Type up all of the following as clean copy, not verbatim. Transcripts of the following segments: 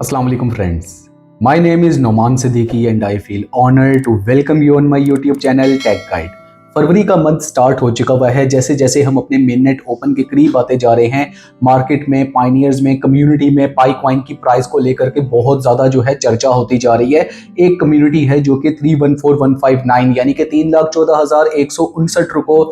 Assalamu alaikum friends. My name is Noman Siddiqui and I feel honored to welcome you on my YouTube channel Tech Guide. फरवरी का month start हो चुका हुआ है। जैसे जैसे हम अपने मेननेट ओपन के करीब आते जा रहे हैं, मार्केट में, पाइनियर्स में, कम्युनिटी में पाई कॉइन की प्राइस को लेकर के बहुत ज़्यादा जो है चर्चा होती जा रही है। एक कम्युनिटी है जो कि 314159 यानी कि 3,14,159 रुपये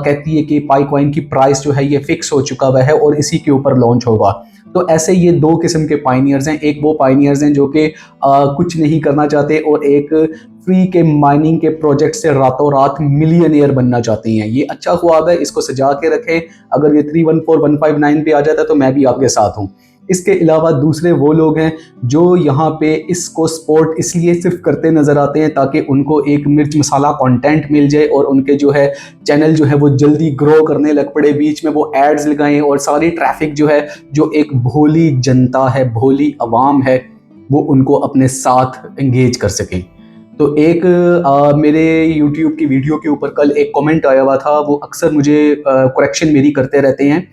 कहती है कि पाई कॉइन की प्राइस जो है ये फिक्स हो चुका हुआ है और इसी के ऊपर लॉन्च होगा। तो ऐसे ये दो किस्म के पाइनियर्स हैं। एक वो पाइनियर्स हैं जो कि कुछ नहीं करना चाहते और एक फ्री के माइनिंग के प्रोजेक्ट से रातों रात मिलियनियर बनना चाहती हैं। ये अच्छा ख्वाब है, इसको सजा के रखें। अगर ये 314159 पे आ जाता है तो मैं भी आपके साथ हूँ। इसके अलावा दूसरे वो लोग हैं जो यहाँ पे इसको सपोर्ट इसलिए सिर्फ करते नज़र आते हैं ताकि उनको एक मिर्च मसाला कंटेंट मिल जाए और उनके जो है चैनल जो है वो जल्दी ग्रो करने लग पड़े, बीच में वो एड्स लगाएं और सारी ट्रैफिक जो है, जो एक भोली जनता है, भोली आवाम है, वो उनको अपने साथ एंगेज कर सके। तो एक मेरे YouTube की वीडियो के ऊपर कल एक कमेंट आया हुआ था, वो अक्सर मुझे करेक्शन मेरी करते रहते हैं।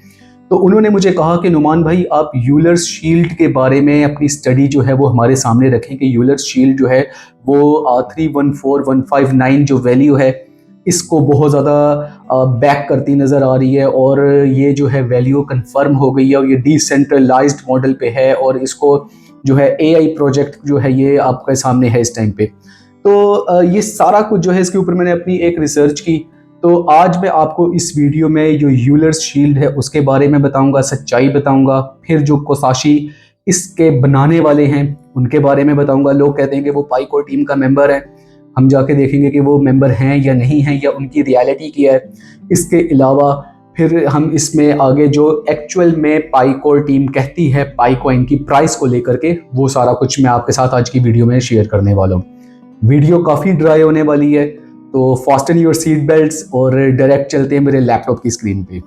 तो उन्होंने मुझे कहा कि नुमान भाई, आप यूलर्स शील्ड के बारे में अपनी स्टडी जो है वो हमारे सामने रखें कि यूलर्स शील्ड जो है वो 314159 जो वैल्यू है इसको बहुत ज़्यादा बैक करती नज़र आ रही है और ये जो है वैल्यू कंफर्म हो गई है और ये डिसेंट्रलाइज्ड मॉडल पे है और इसको जो है AI प्रोजेक्ट जो है ये आपके सामने है इस टाइम पे। तो ये सारा कुछ जो है इसके ऊपर मैंने अपनी एक रिसर्च की। तो आज मैं आपको इस वीडियो में जो यूलर्स शील्ड है उसके बारे में बताऊंगा, सच्चाई बताऊंगा। फिर जो कोसाशी इसके बनाने वाले हैं उनके बारे में बताऊंगा। लोग कहते हैं कि वो पाईको टीम का मेंबर है, हम जाके देखेंगे कि वो मेंबर हैं या नहीं हैं या उनकी रियलिटी क्या है। इसके अलावा फिर हम इसमें आगे जो एक्चुअल में पाईको टीम कहती है पाईकॉइन की प्राइस को लेकर के, वो सारा कुछ मैं आपके साथ आज की वीडियो में शेयर करने वाला हूँ। वीडियो काफ़ी ड्राई होने वाली है, तो फास्टन योर सीट बेल्ट्स और डायरेक्ट चलते हैं मेरे लैपटॉप की स्क्रीन पे।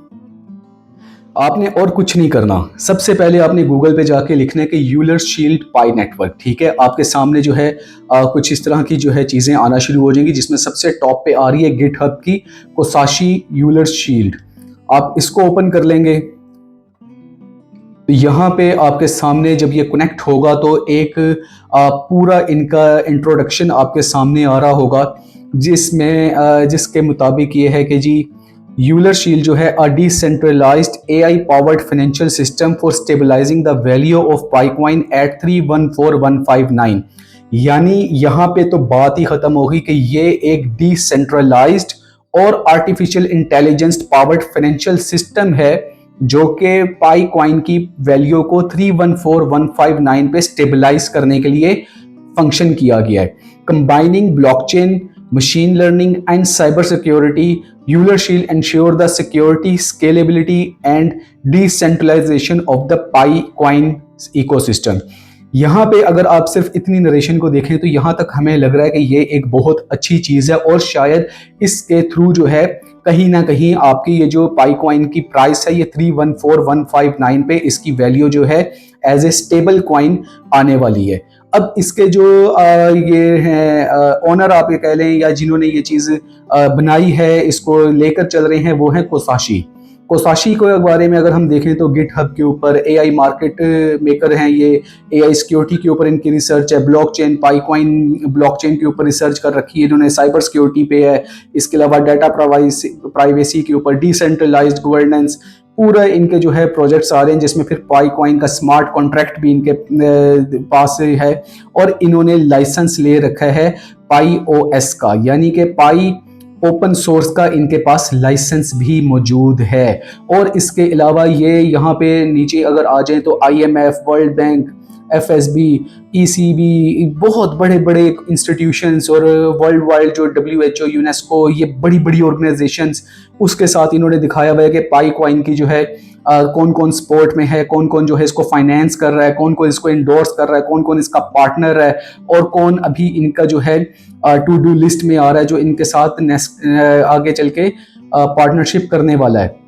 आपने और कुछ नहीं करना, सबसे पहले आपने गूगल पे जाके लिखना है कि यूलर्स शील्ड पाई नेटवर्क। ठीक है, आपके सामने जो है कुछ इस तरह की जो है चीज़ें आना शुरू हो जाएंगी, जिसमें सबसे टॉप पे आ रही है गिटहब की कोसाशी यूलर्स शील्ड। आप इसको ओपन कर लेंगे तो यहाँ पे आपके सामने जब ये कनेक्ट होगा तो एक पूरा इनका इंट्रोडक्शन आपके सामने आ रहा होगा, जिसमें जिसके मुताबिक ये है कि जी यूलर शील्ड जो है decentralised AI powered financial system for stabilising the value of Pi coin at 314159। यानी यहाँ पे तो बात ही खत्म होगी कि ये एक डिसेंट्रलाइज्ड और artificial intelligence powered financial system है जो कि पाई कॉइन की वैल्यू को 314159 पे स्टेबलाइज करने के लिए फंक्शन किया गया है। Combining blockchain, machine learning and cyber security, Euler shield ensure the security, scalability and decentralisation of the Pi coin ecosystem. यहाँ पे अगर आप सिर्फ इतनी नरेशन को देखें तो यहाँ तक हमें लग रहा है कि ये एक बहुत अच्छी चीज़ है और शायद इसके थ्रू जो है कहीं ना कहीं आपकी ये जो पाई कॉइन की प्राइस है ये 314159 पे इसकी वैल्यू जो है एज ए स्टेबल कॉइन आने वाली है। अब इसके जो ये हैं ओनर आप ये कह लें या जिन्होंने ये चीज़ बनाई है, इसको लेकर चल रहे हैं, वो है कोसाशी। कोसाशी के बारे में अगर हम देखें तो गिटहब के ऊपर AI मार्केट मेकर हैं, ये AI सिक्योरिटी के ऊपर इनकी रिसर्च है, ब्लॉकचेन पाईकॉइन ब्लॉकचेन के ऊपर रिसर्च कर रखी है इन्होंने, साइबर सिक्योरिटी पे है, इसके अलावा डाटा प्राइवेसी के ऊपर, डिसेंट्रलाइज्ड गवर्नेंस, पूरा इनके जो है प्रोजेक्ट्स आ रहे हैं, जिसमें फिर पाईकॉइन का स्मार्ट कॉन्ट्रैक्ट भी इनके पास है और इन्होंने लाइसेंस ले रखा है पाई OS का, यानी कि पाई ओपन सोर्स का इनके पास लाइसेंस भी मौजूद है। और इसके अलावा ये यहाँ पे नीचे अगर आ जाएं तो IMF, world bank, FSB, ECB, बहुत बड़े बड़े इंस्टीट्यूशंस और वर्ल्ड वाइड जो WHO, यूनेस्को, ये बड़ी बड़ी ऑर्गेनाइजेशंस, उसके साथ इन्होंने दिखाया हुआ है कि पाई कॉइन की जो है कौन कौन स्पोर्ट में है, कौन कौन जो है इसको फाइनेंस कर रहा है, कौन कौन इसको इंडोर्स कर रहा है, कौन कौन इसका पार्टनर है और कौन अभी इनका जो है टू डू लिस्ट में आ रहा है जो इनके साथ आगे चल के पार्टनरशिप करने वाला है।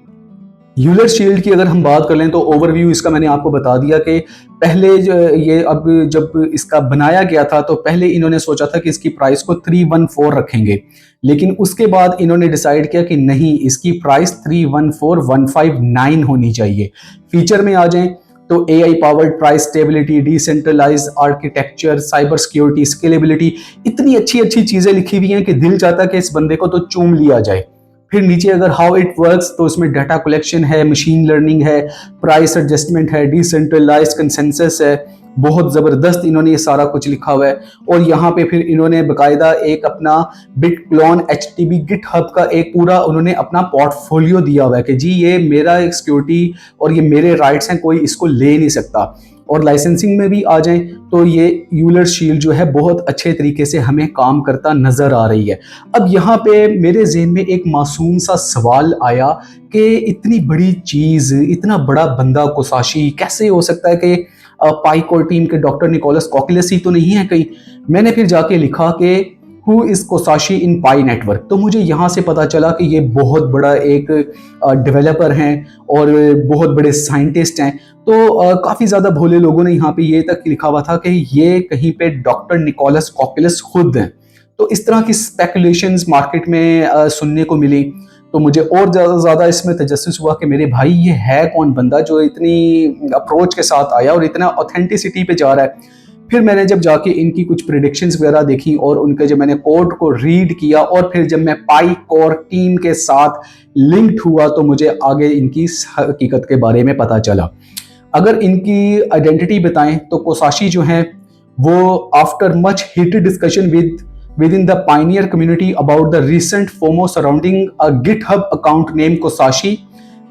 यूलर शील्ड की अगर हम बात कर लें तो ओवरव्यू इसका मैंने आपको बता दिया कि पहले जो ये अब जब इसका बनाया गया था तो पहले इन्होंने सोचा था कि इसकी प्राइस को 314 रखेंगे, लेकिन उसके बाद इन्होंने डिसाइड किया कि नहीं, इसकी प्राइस 314159 होनी चाहिए। फीचर में आ जाएं तो AI powered price stability, decentralised architecture, cyber security, scalability, इतनी अच्छी अच्छी चीजें लिखी हुई हैं कि दिल चाहता है कि इस बंदे को तो चूम लिया जाए। फिर नीचे अगर हाउ इट वर्क्स तो उसमें डाटा कलेक्शन है, मशीन लर्निंग है, प्राइस एडजस्टमेंट है, डिसेंट्रलाइज्ड कंसेंसस है। बहुत ज़बरदस्त इन्होंने ये सारा कुछ लिखा हुआ है। और यहाँ पे फिर इन्होंने बाकायदा एक अपना बिटक्लोन एचटीबी गिटहब का एक पूरा उन्होंने अपना पोर्टफोलियो दिया हुआ है कि जी ये मेरा एक सिक्योरिटी और ये मेरे राइट्स हैं, कोई इसको ले नहीं सकता। और लाइसेंसिंग में भी आ जाएं तो ये यूलर शील्ड जो है बहुत अच्छे तरीके से हमें काम करता नजर आ रही है। अब यहाँ पे मेरे जहन में एक मासूम सा सवाल आया कि इतनी बड़ी चीज, इतना बड़ा बंदा कोसाशी कैसे हो सकता है कि पाइकोर टीम के डॉक्टर निकोलस कॉकलेस ही तो नहीं है कहीं। मैंने फिर जाके लिखा कि who is Kosashi in Pi network, तो मुझे यहाँ से पता चला कि ये बहुत बड़ा एक डेवलपर हैं और बहुत बड़े साइंटिस्ट हैं। तो काफ़ी ज़्यादा भोले लोगों ने यहाँ पे ये तक लिखा हुआ था कि ये कहीं पे डॉक्टर निकोलस कॉकलेस खुद हैं। तो इस तरह की स्पेकुलेशंस मार्केट में सुनने को मिली। तो मुझे और ज़्यादा इसमें तजस्सुस हुआ कि मेरे भाई ये है कौन बंदा जो इतनी अप्रोच के साथ आया और इतना ऑथेंटिसिटी पे जा रहा है। फिर मैंने जब जाके इनकी कुछ प्रिडिक्शंस वगैरह देखी और उनके जब मैंने कोड को रीड किया और फिर जब मैं पाई कोर टीम के साथ लिंक्ड हुआ तो मुझे आगे इनकी हकीकत के बारे में पता चला। अगर इनकी आइडेंटिटी बताएं तो कोसाशी जो है वो after much heated discussion within the pioneer community about the recent FOMO surrounding a GitHub account named Kosashi,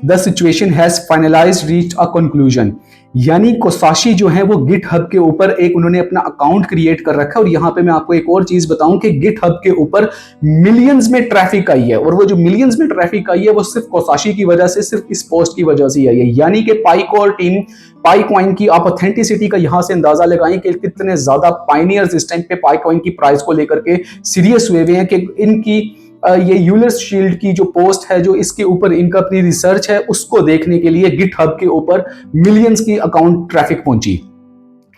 the situation has finalized reached a conclusion। यानी कोसाशी जो है वो गिटहब के ऊपर एक उन्होंने अपना अकाउंट क्रिएट कर रखा है। और यहाँ पे मैं आपको एक और चीज बताऊं कि गिटहब के ऊपर मिलियंस में ट्रैफिक आई है और वो जो मिलियंस में ट्रैफिक आई है वो सिर्फ कोसाशी की वजह से, सिर्फ इस पोस्ट की वजह से आई है। यानी कि पाईकोर टीम, पाईकॉइन की आप ऑथेंटिसिटी का यहां से अंदाजा लगाएं कि कितने ज्यादा पाइनियर्स इस टाइम पे पाईकॉइन की प्राइस को लेकर के सीरियस हुए हुए हैं कि इनकी ये यूलर शील्ड की जो पोस्ट है, जो इसके ऊपर इनका अपनी रिसर्च है, उसको देखने के लिए गिटहब के ऊपर मिलियंस की अकाउंट ट्रैफिक पहुंची।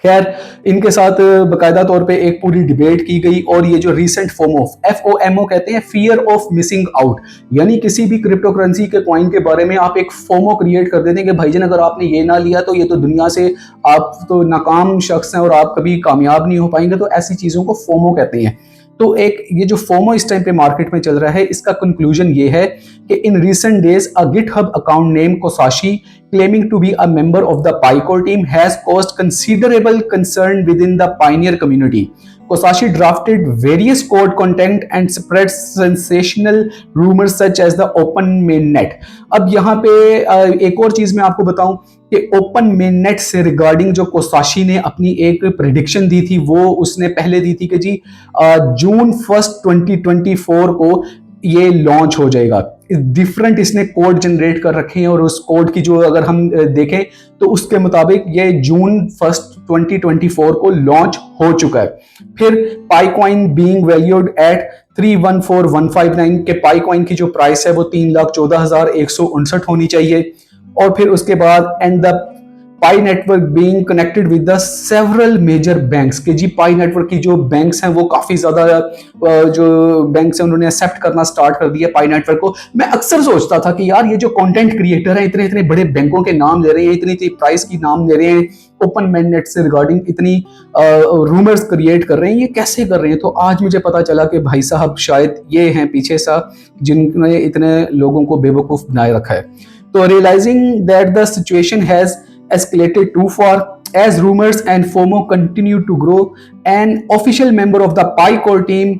खैर इनके साथ बाकायदा तौर पे एक पूरी डिबेट की गई और ये जो रीसेंट फोमो, FOMO कहते हैं, फियर ऑफ मिसिंग आउट, यानी किसी भी क्रिप्टो करेंसी के कॉइन के बारे में आप एक फोमो क्रिएट कर देते हैं कि भाईजान अगर आपने ये ना लिया तो ये तो दुनिया से आप तो नाकाम शख्स हैं और आप कभी कामयाब नहीं हो पाएंगे। तो ऐसी चीजों को फोमो कहते हैं। तो एक ये जो फोमो इस टाइम पे मार्केट में चल रहा है, इसका कंक्लूजन ये है कि इन recent days a GitHub account name Kosashi claiming to be a member of the PyCore team has caused considerable concern within the Pioneer community. Kosashi drafted various code content and spread sensational rumors such as the open mainnet। अब यहाँ पे एक और चीज मैं आपको बताऊं कि ओपन मेननेट से रिगार्डिंग जो कोसाशी ने अपनी एक प्रिडिक्शन दी थी, वो उसने पहले दी थी कि जी जून 1 2024 को ये लॉन्च हो जाएगा। डिफरेंट इसने कोड जनरेट कर रखे हैं और उस कोड की जो अगर हम देखें तो उसके मुताबिक ये जून 1 2024 को लॉन्च हो चुका है। फिर पाईकॉइन बीइंग वैल्यूड एट 314,159 के पाईकॉइन की जो प्राइस है वो 3,14,159 होनी चाहिए। और फिर उसके बाद and the Pi network being connected with the several major banks के जी पाई नेटवर्क की जो बैंक्स हैं वो काफी ज्यादा जो बैंक्स हैं उन्होंने एक्सेप्ट करना स्टार्ट कर दिया पाई नेटवर्क को। मैं अक्सर सोचता था कि यार ये जो कंटेंट क्रिएटर हैं इतने इतने बड़े बैंकों के नाम ले रहे हैं, इतनी इतनी प्राइस की नाम ले रहे हैं, ओपन मेननेट से रिगार्डिंग इतनी रूमर्स क्रिएट कर रहे हैं, ये कैसे कर रहे हैं। तो आज मुझे पता चला कि भाई साहब शायद ये हैं पीछे सा जिन्होंने इतने लोगों को बेवकूफ बनाए रखा है। तो realising that the situation has escalated too far as rumors and FOMO continue to grow, an official member of the PyCore team,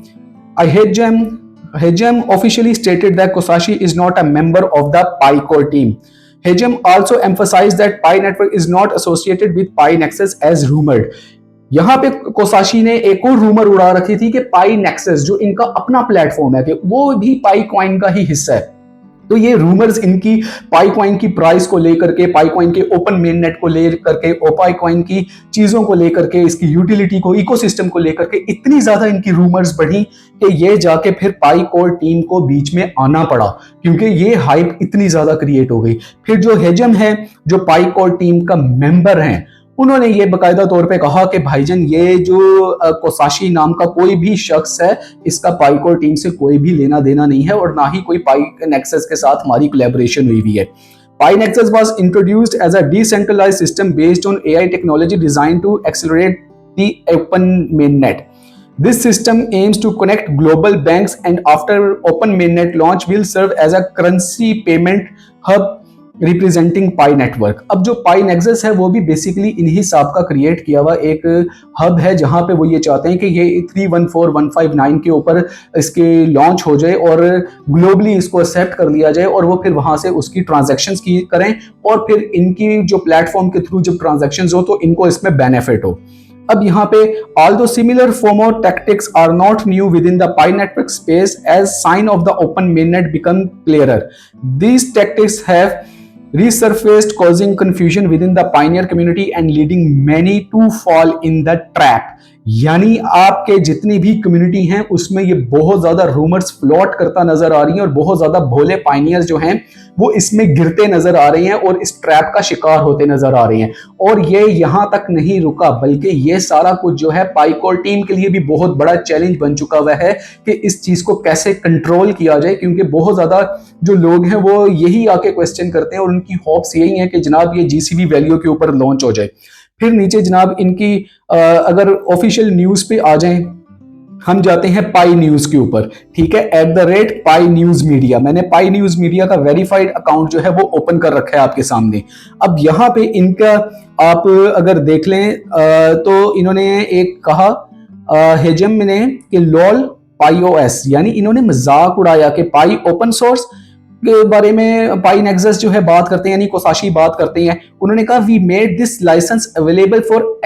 Hejam officially stated that Kosashi is not a member of the PyCore team. Hejam also emphasized that Pi network is not associated with Pi Nexus as rumored. यहाँ पे कोसाशी ने एक और rumour उड़ा रखी थी कि पाई nexus जो इनका अपना प्लेटफॉर्म है कि वो भी पाई कॉइन का ही हिस्सा है। तो ये रूमर्स इनकी पाईकॉइन की प्राइस को लेकर के, पाईकॉइन के ओपन मेननेट को लेकर के, पाईकॉइन की चीजों को लेकर के, इसकी यूटिलिटी को, इकोसिस्टम को लेकर के इतनी ज्यादा इनकी रूमर्स बढ़ी कि ये जाके फिर पाईकोर टीम को बीच में आना पड़ा क्योंकि ये हाइप इतनी ज्यादा क्रिएट हो गई। फिर जो हेजम है जो पाईकोर टीम का मेंबर हैं, उन्होंने ये बकायदा तौर पे कहा कि भाईजान ये जो कोसाशी नाम का कोई भी शख्स है इसका पाईकोर टीम से कोई भी लेना देना नहीं है और ना ही कोई पाई नेक्सस के साथ हमारी कोलैबोरेशन हुई हुई है। PyNexus was introduced as a decentralized system based on AI technology designed to accelerate the open mainnet. This system aims to connect global banks and after open mainnet launch will serve as a currency payment hub representing pi network. अब जो पाई nexus है वो भी basically इन्हीं साहब का create किया हुआ एक हब है, जहां पे वो ये चाहते हैं कि ये 314159 के ऊपर इसके लॉन्च हो जाए और ग्लोबली इसको एक्सेप्ट कर लिया जाए और वो फिर वहां से उसकी ट्रांजैक्शंस की करें और फिर इनकी जो प्लेटफॉर्म के थ्रू जब ट्रांजैक्शंस हो तो इनको इसमें बेनिफिट हो। अब यहाँ पे although similar FOMO tactics are not new within the Pi network space, as sign of the open mainnet become clearer. These tactics have resurfaced, causing confusion within the pioneer community and leading many to fall in the trap. यानी आपके जितनी भी community हैं उसमें ये बहुत ज्यादा rumours float करता नजर आ रही हैं और बहुत ज्यादा भोले पाइनियर्स जो हैं वो इसमें गिरते नजर आ रहे हैं और इस ट्रैप का शिकार होते नजर आ रहे हैं। और ये यहां तक नहीं रुका, बल्कि ये सारा कुछ जो है पाईकोर टीम के लिए भी बहुत बड़ा चैलेंज बन चुका हुआ है कि इस चीज को कैसे कंट्रोल किया जाए, क्योंकि बहुत ज्यादा जो लोग हैं वो यही आके क्वेश्चन करते हैं और उनकी होप्स यही है कि जनाब ये जीसीबी वैल्यू के ऊपर लॉन्च हो जाए। फिर नीचे जनाब इनकी अगर ऑफिशियल न्यूज पे आ जाएं, हम जाते हैं पाई न्यूज के ऊपर, ठीक है, @पाई न्यूज मीडिया। मैंने पाई न्यूज मीडिया का वेरीफाइड अकाउंट जो है वो ओपन कर रखा है आपके सामने। अब यहाँ पे इनका आप अगर देख लें तो इन्होंने एक कहा हेजम ने कि लॉल पाईओएस, यानी इन्होंने मजाक उड़ाया कि पाई ओपन सोर्स के बारे में पाई नेक्सस जो है बात करते हैं, यानी कोसाशी बात करते हैं। उन्होंने कहा we made this licence available for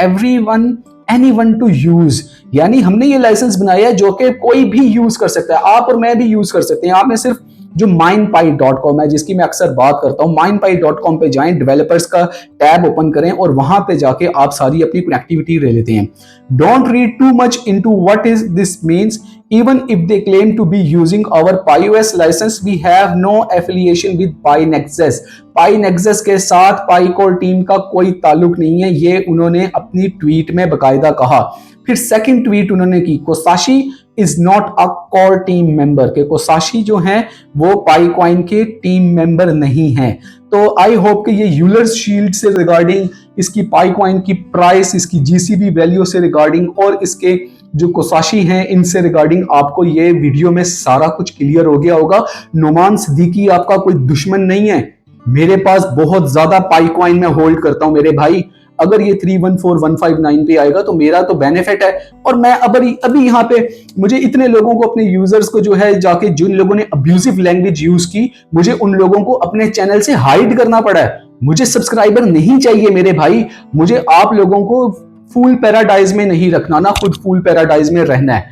anyone to use, यानी हमने ये लाइसेंस बनाया है जो कि कोई भी यूज कर सकता है, आप और मैं भी यूज कर सकते हैं। आपने सिर्फ जो mindpy.com है जिसकी मैं अक्सर बात करता हूं, mindpy.com पे जाएं, डेवलपर्स का टैब ओपन करें और वहां पे जाके आप सारी अपनी कनेक्टिविटी ले लेते हैं। Don't read too much into what is this means, even if they claim to be using our PyOS license, we have no affiliation with PyNexus. PyNexus के साथ पाईकोर टीम का कोई ताल्लुक नहीं है, ये उन्होंने अपनी ट्वीट में बकायदा कहा। फिर सेकंड ट्वीट उन्होंने की, Kosashi is not a core team member, के कोसाशी जो हैं वो पाईकॉइन के टीम मेंबर नहीं हैं। तो आई होप कि ये यूलर्स शील्ड से रिगार्डिंग, इसकी पाईकॉइन की प्राइस, इसकी जीसीबी वैल्यू से रिगार्डिंग और इसके जो कोसाशी हैं इनसे रिगार्डिंग आपको ये वीडियो में सारा कुछ क्लियर हो गया होगा। नोमान सिद्दीकी आपका कोई दुश्मन नहीं है, मेरे पास बहुत ज्यादा पाईकॉइन में होल्ड करता हूं मेरे भाई। अगर ये 314159 पे आएगा तो मेरा तो बेनिफिट है। और मैं अभी यहाँ पे मुझे इतने लोगों को, अपने यूजर्स को जो है जाके, जिन लोगों ने अब्यूजिव लैंग्वेज यूज की, मुझे उन लोगों को अपने चैनल से हाइड करना पड़ा है। मुझे सब्सक्राइबर नहीं चाहिए मेरे भाई, मुझे आप लोगों को फूल पैराडाइज में नहीं रखना, ना खुद फूल पैराडाइज में रहना है।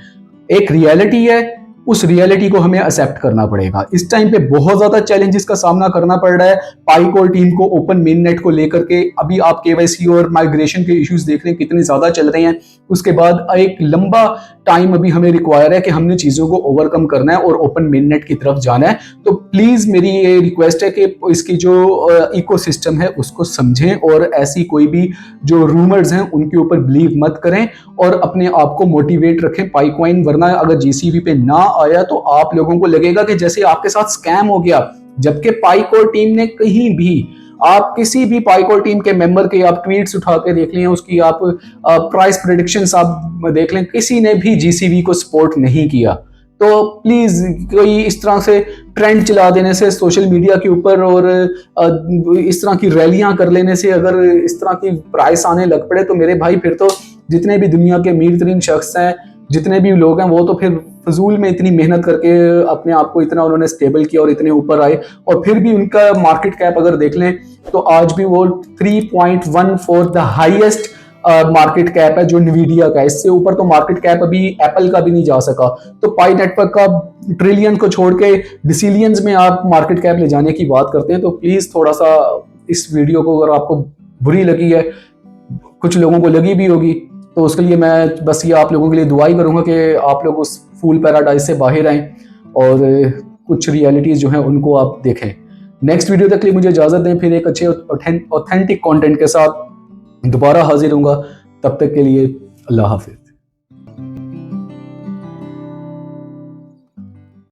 एक रियलिटी है, उस रियलिटी को हमें एक्सेप्ट करना पड़ेगा। इस टाइम पे बहुत ज्यादा चैलेंजेस का सामना करना पड़ रहा है पाईकोर टीम को ओपन मेननेट को लेकर के। अभी आप केवाईसी और माइग्रेशन के इश्यूज देख रहे हैं कितने ज्यादा चल रहे हैं, उसके बाद एक लंबा टाइम अभी हमें रिक्वायर है कि हमने चीजों को ओवरकम करना है और ओपन मेननेट की तरफ जाना है। तो प्लीज मेरी ये रिक्वेस्ट है कि इसकी जो इकोसिस्टम है उसको समझें और ऐसी कोई भी जो रूमर्स हैं उनके ऊपर बिलीव मत करें और अपने आप को मोटिवेट रखें पाईकॉइन। वरना अगर जीसीबी पे ना आया तो आप लोगों को लगेगा कि जैसे आपके साथ स्कैम हो गया, जबकि पाईकोर टीम ने कहीं भी, आप किसी भी पाईकोर टीम के मेंबर के आप ट्वीट्स उठा के देख लें, उसकी आप प्राइस प्रेडिक्शंस आप देख लें, किसी ने भी जीसीबी को सपोर्ट नहीं किया। तो प्लीज कोई इस तरह से ट्रेंड चला देने से सोशल मीडिया के ऊपर और इस तरह की रैलियां कर लेने से अगर इस तरह की प्राइस आने लग पड़े तो मेरे भाई फिर तो जितने भी दुनिया के अमीर तरीन शख्स हैं, जितने भी लोग हैं, वो तो फिर फजूल में इतनी मेहनत करके अपने आप को इतना उन्होंने स्टेबल किया और इतने ऊपर आए, और फिर भी उनका मार्केट कैप अगर देख लें तो आज भी वो 3.14 द हाईएस्ट मार्केट कैप है जो न्वीडिया का है। इससे ऊपर तो मार्केट कैप अभी एप्पल का भी नहीं जा सका। तो पाई नेटवर्क का ट्रिलियन को छोड़ के डिसिलियंस में आप मार्केट कैप ले जाने की बात करते हैं। तो प्लीज थोड़ा सा इस वीडियो को, अगर आपको बुरी लगी है, कुछ लोगों को लगी भी होगी, तो उसके लिए मैं बस ये आप लोगों के लिए दुआ ही करूंगा कि आप लोग उस फूल पैराडाइज से बाहर आएं और कुछ रियलिटीज जो हैं उनको आप देखें। नेक्स्ट वीडियो तक के लिए मुझे इजाजत दें, फिर एक अच्छे ऑथेंटिक कंटेंट के साथ दोबारा हाजिर होऊंगा। तब तक के लिए अल्लाह हाफिज।